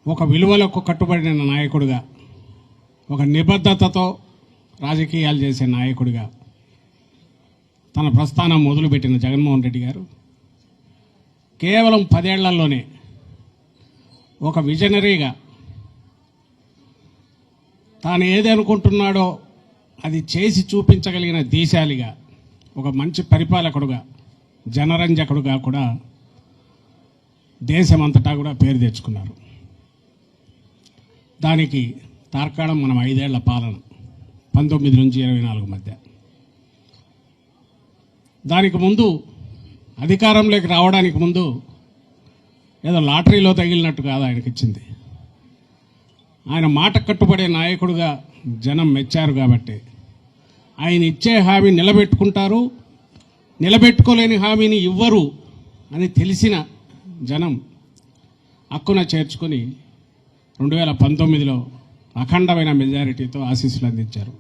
ఒక విలువలకు కట్టుబడిన నాయకుడిగా, ఒక నిబద్ధతతో రాజకీయాలు చేసే నాయకుడిగా తన ప్రస్థానం మొదలుపెట్టిన జగన్మోహన్ రెడ్డి గారు కేవలం 10 ఏళ్లలోనే ఒక విజనరీగా తాను ఏది అనుకుంటున్నాడో అది చేసి చూపించగలిగిన దీశాలిగా, ఒక మంచి పరిపాలకుడుగా, జనరంజకుడుగా కూడా దేశమంతటా కూడా పేరు తెచ్చుకున్నారు. దానికి తార్కాణం మనం 5 ఏళ్ల పాలన, 19 నుంచి 24 మధ్య. దానికి ముందు అధికారంలోకి రావడానికి ముందు ఏదో లాటరీలో తగిలినట్టు కాదు ఆయనకి ఇచ్చింది. ఆయన మాట కట్టుబడే నాయకుడుగా జనం మెచ్చారు కాబట్టి ఆయన ఇచ్చే హామీ నిలబెట్టుకుంటారు, నిలబెట్టుకోలేని హామీని ఇవ్వరు అని తెలిసిన జనం హక్కున చేర్చుకొని 2019లో అఖండమైన మెజారిటీతో ఆశీస్సులు అందించారు.